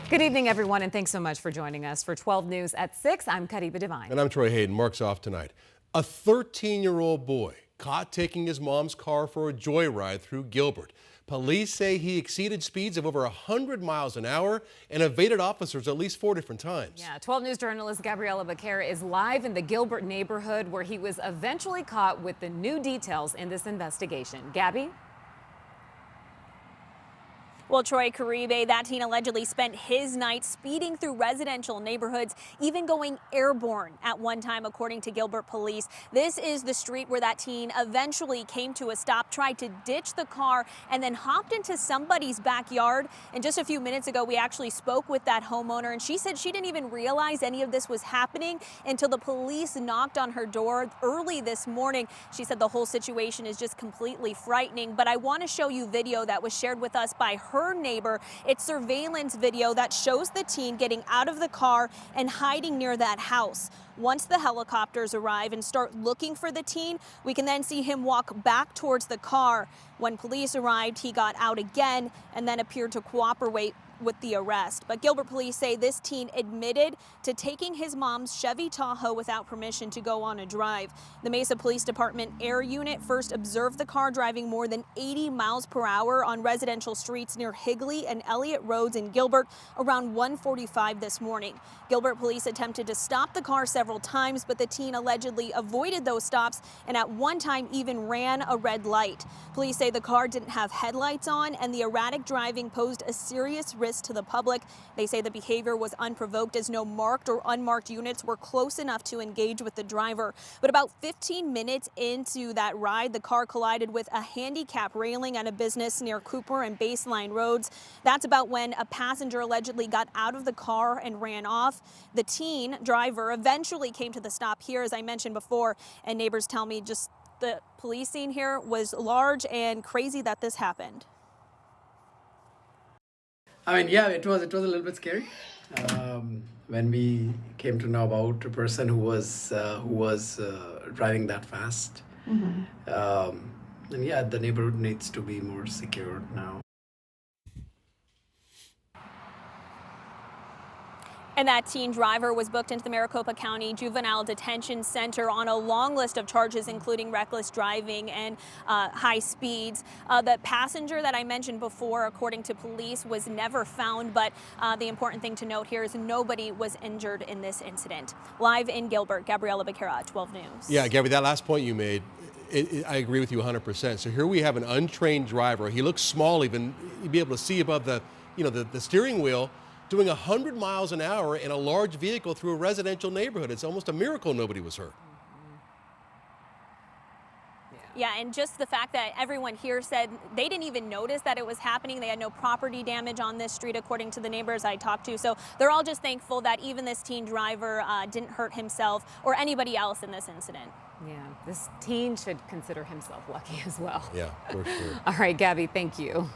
Good evening, everyone, and thanks so much for joining us for 12 News at 6. I'm Kariba Devine. And I'm Troy Hayden. Mark's off tonight. A 13-year-old boy caught taking his mom's car for a joyride through Gilbert. Police say he exceeded speeds of over 100 miles an hour and evaded officers at least 4 different times. Yeah, 12 News journalist Gabriela Becerra is live in the Gilbert neighborhood where he was eventually caught with the new details in this investigation. Gabby? Well, Troy Caribe, that teen allegedly spent his night speeding through residential neighborhoods, even going airborne at one time, according to Gilbert police. This is the street where that teen eventually came to a stop, tried to ditch the car, and then hopped into somebody's backyard. And just a few minutes ago, we actually spoke with that homeowner, and she said she didn't even realize any of this was happening until the police knocked on her door early this morning. She said the whole situation is just completely frightening. But I want to show you video that was shared with us by her neighbor. It's surveillance video that shows the teen getting out of the car and hiding near that house. Once the helicopters arrive and start looking for the teen, we can then see him walk back towards the car. When police arrived, he got out again and then appeared to cooperate with the arrest. But Gilbert police say this teen admitted to taking his mom's Chevy Tahoe without permission to go on a drive. The Mesa Police Department Air Unit first observed the car driving more than 80 miles per hour on residential streets near Higley and Elliott Roads in Gilbert around 1:45 this morning. Gilbert police attempted to stop the car several times, but the teen allegedly avoided those stops and at one time even ran a red light. Police say the car didn't have headlights on and the erratic driving posed a serious risk to the public. They say the behavior was unprovoked as no marked or unmarked units were close enough to engage with the driver. But about 15 minutes into that ride, the car collided with a handicap railing at a business near Cooper and Baseline Roads. That's about when a passenger allegedly got out of the car and ran off. The teen driver eventually came to the stop here, as I mentioned before, and neighbors tell me just the police scene here was large and crazy that this happened. I mean, yeah, it was a little bit scary when we came to know about a person who was driving that fast. And yeah, the neighborhood needs to be more secure now. And that teen driver was booked into the Maricopa County Juvenile Detention Center on a long list of charges, including reckless driving and high speeds. The passenger that I mentioned before, according to police, was never found. But the important thing to note here is nobody was injured in this incident. Live in Gilbert, Gabriela Becerra, 12 News. Yeah, Gabby, that last point you made, I agree with you 100%. So here we have an untrained driver. He looks small, even you'd be able to see above the steering wheel, doing 100 miles an hour in a large vehicle through a residential neighborhood. It's almost a miracle nobody was hurt. Yeah, and just the fact that everyone here said they didn't even notice that it was happening. They had no property damage on this street, according to the neighbors I talked to. So they're all just thankful that even this teen driver didn't hurt himself or anybody else in this incident. Yeah, this teen should consider himself lucky as well. Yeah, for sure. All right, Gabby, thank you.